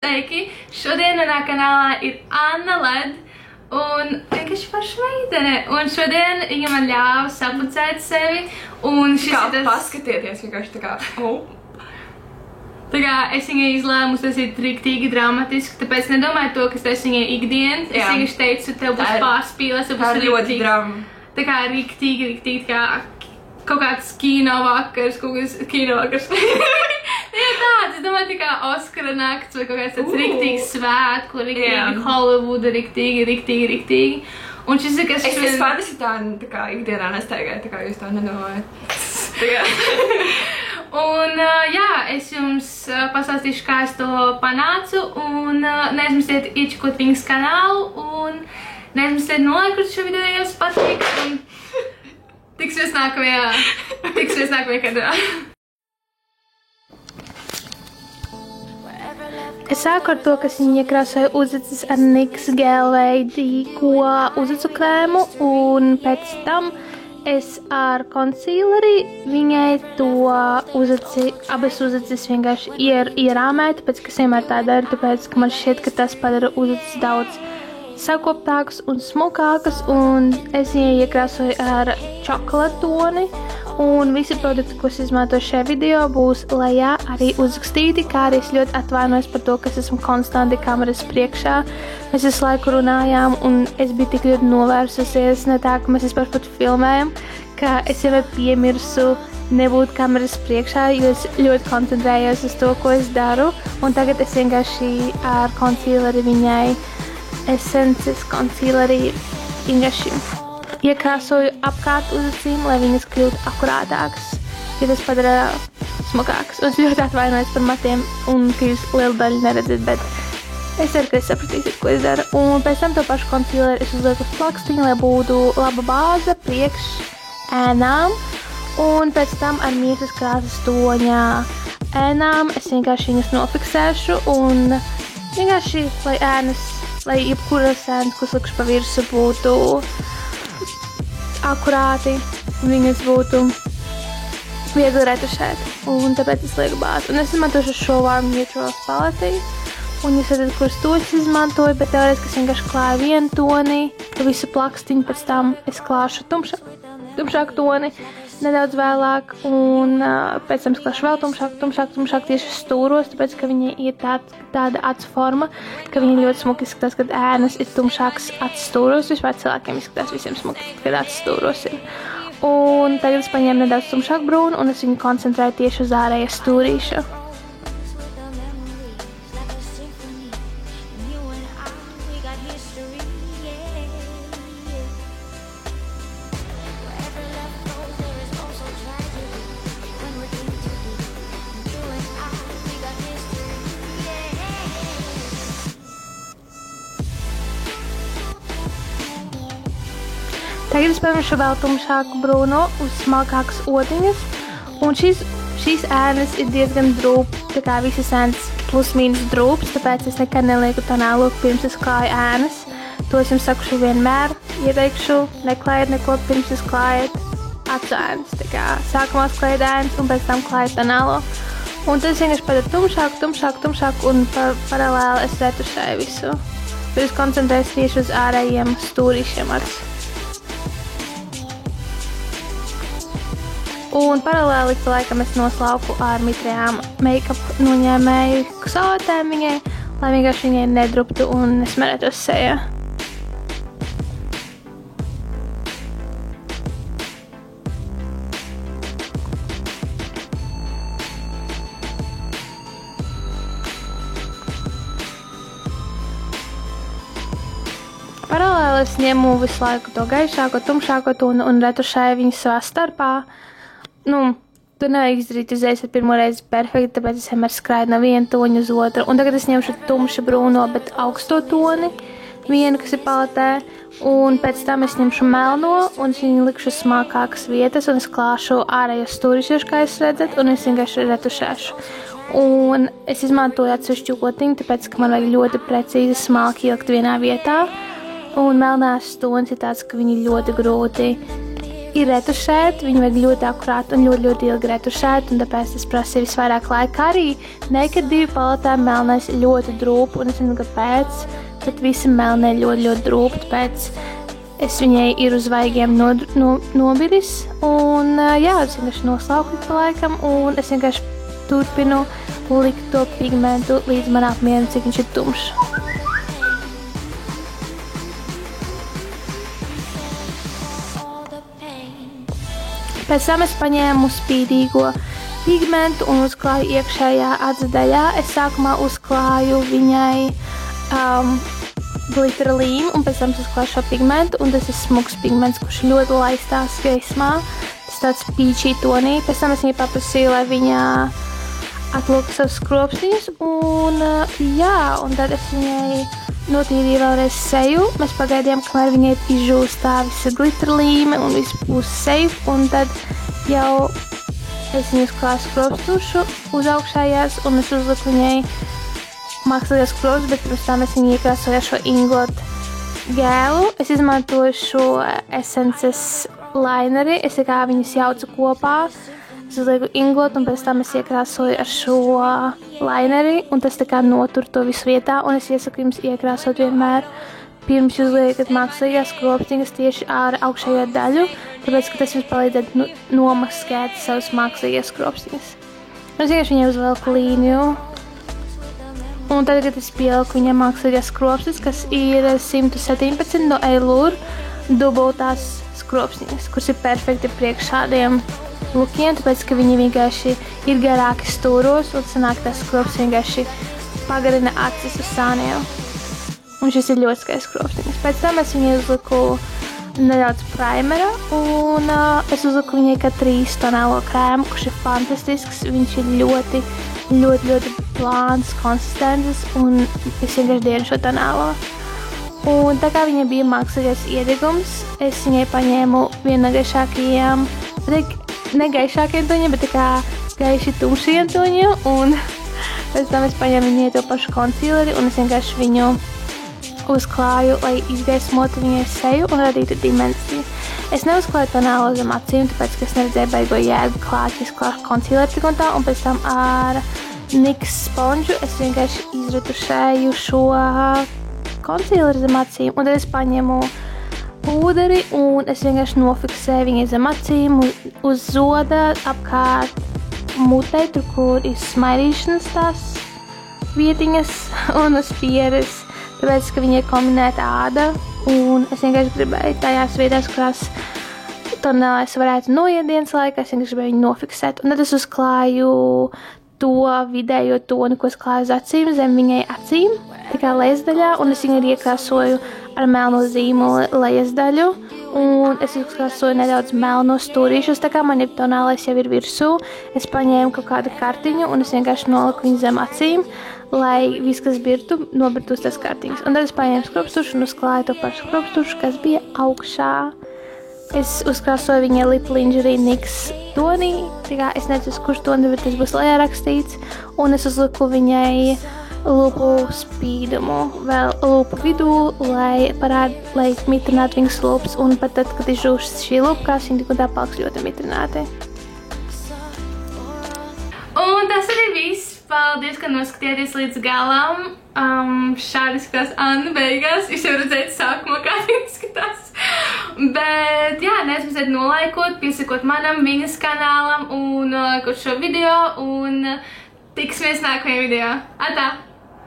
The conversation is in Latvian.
Sveiki! Šodien manā kanālā ir Anna Led un vienkārši forša meitene. Un šodien viņa man ļāva sapucēt sevi. Un šis kā ir tas... paskatieties vienkārši tā kā... Tā kā es viņai izlēmu uztaisīt riktīgi dramatisku, tāpēc nedomāju to, kas tas viņai ikdienas. Es vienkārši teicu, tev būs pārspīles, tev būs ļoti drama. Tā kā riktīgi, tā kā kaut kāds kino vakars, kaut kāds kino vakars. Jā, tāds, es domāju, tā kā Oskara nakts vai kaut kāds tāds riktīgs svētku, riktīgi Hollywooda, riktīgi. Un šis ir kas... Es patiesi tā kā ikdienā nestaigāju, tā kā jūs tā nedomājat. Un jā, es jums pastāstīšu, kā es to panācu, un neaizmirstiet iečakot viņas kanālu, un neaizmirstiet nolaikot šo video, ja jums patīk, un tiksimies nākamajā gadā. Es sāku ar to, ka viņa iekrāsoja uzacis ar NYX gēlveidīgo uzacu krēmu, un pēc tam es ar konsīleri viņai to uzaci, abas uzacis vienkārši ierāmēju, tāpēc, ka es vienmēr tā daru, tāpēc, ka man šķiet, ka tas padara uzacis daudz sakoptākas un smukākas, un es viņai iekrāsoju ar čokolatoni, un visi produkti, ko es izmantoju šajā video, būs lejā arī uzrakstīti, kā arī es ļoti atvainojos par to, ka es esmu konstanti kameras priekšā. Mēs visu laiku runājām, un es biju tik ļoti novērsusies, ne tā, ka mēs vispār pat filmējam, ka es jau piemirsu nebūt kameras priekšā, jo es ļoti koncentrējos uz to, ko es daru, un tagad es vienkārši ar konsīleri viņai Essences konsīleri vienkārši iekrāsoju apkārt uzacīm, lai viņas kļūtu akurātākas, jo tas padara smukākas. Un es ļoti atvainojos par matiem un ka jūs lielu daļu neredzat, bet es ceru, ka es sapratīsiet, ko es daru. Un pēc tam to pašu konsīleri es uzlieku uz plakstiņu, lai būtu laba bāze priekš ēnām. Un pēc tam ar miesas krāsas toņa ēnām es vienkārši viņas nofiksēšu un vienkārši, lai jebkuras ēnas, ko likšu pa virsu, būtu akurāti, viņas būtu viegli retušēt, un tāpēc es lieku bāzi. Un es izmantošu šo Warm Neutrals paleti, un jūs redzat, kuras toņus izmantoju, bet teorētiski es vienkārši klāju vienu toni, pa visu plakstiņu, pēc tam es klāšu tumšāku toni nedaudz vēlāk, un pēc tam es klāšu vēl tumšāk tieši stūros, tāpēc, ka viņi ir tāda acu forma, ka viņi ļoti smuki izskatās, kad ēnas ir tumšāks acu stūros. Vispār cilvēkiem izskatās visiem smuki, kad acu stūros ir. Un tagad es paņēmu nedaudz tumšāku brūnu, un es viņu koncentrēju tieši uz ārējas stūrīšu. Tagad es paņemšu vēl tumšāku brūnu uz smalkākas odiņas, un šīs ēnas ir diezgan drūpas, tā kā visas ēnas plus mīnus drūpas, tāpēc es nekad nelieku tonālu pirms es klāju ēnas. To es jums sakušu vienmēr, ieteikšu, neklājiet neko pirms es klājat acu ēnas, tā kā sākumā klājat ēnas un pēc tam klājat tonālo. Un tad es vienkārši padara tumšāku un paralēli es retušēju visu. Bet es koncentrēju tieši uz ārējiem stūrīšiem acis. Un paralēli pa laikam es noslauku ar mitrajām make-up noņēmēju salotēm viņai, lai vienkārši viņai nedruptu un nesmerētos sejā. Paralēli es ņemu visu laiku to gaišāko, tumšāko tonu un retušēju viņu savā starpā. Tu nevajag izdarīt uzreiz ar pirmo reizi perfekti, tāpēc es vienmēr skraidu no viena toņa uz otru. Un tagad es ņemšu tumša brūno, bet augsto toni, vienu, kas ir paletē, un pēc tam es ņemšu melno, un es viņu likšu uz smalkākas vietas, un es klāšu ārējos stūrišus, kā jūs redzat, un es vienkārši retušēšu. Un es izmantoju atsevišķu otiņu, tāpēc, ka man vajag ļoti precīzi smalki ielikt vienā vietā, un melnās tonis ir tāds, ka viņi ļoti grūti ir retušēt, viņu vajag ļoti akurāt un ļoti ilgi retušēt, un tāpēc tas prasa visvairāk laika. Arī Naked 2 paletē melnais ļoti drūp, un es nezinu, kāpēc, bet visi melnē ļoti drūp, tāpēc es viņai ir uz vaigiem nobiris, un jā, es vienkārši noslauku pa laikam, un es vienkārši turpinu likt to pigmentu līdz man apmierinu, cik viņš ir tumšs. Pēc tam es paņēmu spīdīgo pigmentu un uzklāju iekšējā acu daļā. Es sākumā uzklāju viņai glitter līmu un pēc tam uzklāju šo pigmentu, un tas ir smuks pigments, kurš ļoti laistās gaismā. Tas tāds peachy tonī. Pēc tam es viņai paprasīju, lai viņa atlūk savus skropsniņus, un jā, un tad es viņai notīrīju vēlreiz seju. Mēs pagaidījām, kamēr viņai izžūst tā visa glitter līme un viss būs safe, un tad jau es viņu uzklāju skropstušu uz augšējās, un es uzliku viņai mākslīgās skropstus, bet pirms tam es viņu iekrāsoju ar šo Inglot gēlu. Es izmantoju šo Essences lineri, es tā kā viņus jaucu kopā. Es uzlieku Inglot, un pēc tam es iekrāsoju ar šo lineri, un tas tā kā notur to visu vietā, un es iesaku jums iekrāsot vienmēr pirms jūs liekat mākslīgās skropstiņas tieši ar augšējo daļu, tāpēc, ka tas jums palīdzēt nomaskēt savas mākslīgās skropstiņas. Es vienkārši viņai uzvelku līniju, un tad, kad es pieliku viņai mākslīgās skropstiņas, kas ir 117 no Eylure dubultās skropstiņas, kuras ir perfekti priekš šādiem lukiem, tāpēc, ka viņi vienkārši ir garāki stūros, un sanāk tas skrops vienkārši pagarina acis uz sāniem. Un šis ir ļoti skaists skropstiņas. Pēc tam es viņai uzliku nedaudz primera, un es uzliku viņai Catrice tonālo krēmu, kurš ir fantastisks. Viņš ir ļoti plāns, konsistences, un es vienkārši dienu šo tonālo. Un tā kā viņai bija mākslīgais iedegums, es viņai paņēmu vienu no gaišākajiem, ne gaišākiem toņiem, bet tā kā gaiši tumšiem toņiem, un pēc tam es paņēmu viņai to pašu koncealeri, un es vienkārši viņu uzklāju, lai izgaismotu viņai seju un radītu dimensiju. Es neuzklāju tonālo zem acīm, tāpēc, ka es neredzēju baigo jēgu klāt, es klāšu koncealeri tik un tā, un pēc tam ar NYX sponžu es vienkārši izretušēju šo koncealeri zem acīm, un tad es paņēmu pūderi, un es vienkārši nofiksēju viņai zem acīm, uz zoda, apkārt mutei, tur, kur ir smaidīšanas tās vietiņas, un uz pieres, tāpēc, ka viņai kombinēta āda, un es vienkārši gribēju tajās vietās, kurās tonālais varētu noiet dienas laikā, es vienkārši gribēju viņu nofiksēt, un tad es uzklāju to vidējo toni, ko es klāju uz acīm, zem viņai acīm, tā kā lejas daļā, un es viņai iekrāsoju ar melno zīmoli lejas daļu, un es uzkrāsoju nedaudz melno stūrīšus, tā kā man ir tonālais jau ir virsū. Es paņēmu kaut kādu kartiņu, un es vienkārši noliku viņu zem acīm, lai viss, kas birtu, nobirtu uz tas kartiņas. Un tad es paņēmu skropstušu un uzklāju to pašu skropstušu, kas bija augšā. Es uzkrāsoju viņai Lip Lingerie NYX tonī, tā kā es nezinu, kurš toni, bet tas būs lejā rakstīts, un es uzliku viņai lūpu spīdumu vēl lūpu vidū, lai mitrinātu viņas lūpas, un pat tad, kad izžūs šī lūpkās, viņa tik un tā paliks ļoti mitrināti. Un tas arī viss. Paldies, ka noskatījāties līdz galam. Šādi izskatās Anna beigās. Jūs jau redzēt sākumā, kā viņa izskatās. Bet, jā, neaizmirstiet nolaikot, piesakot manam, viņas kanālam un nolaikot šo video, un tiksimies nākamajā video. Atā!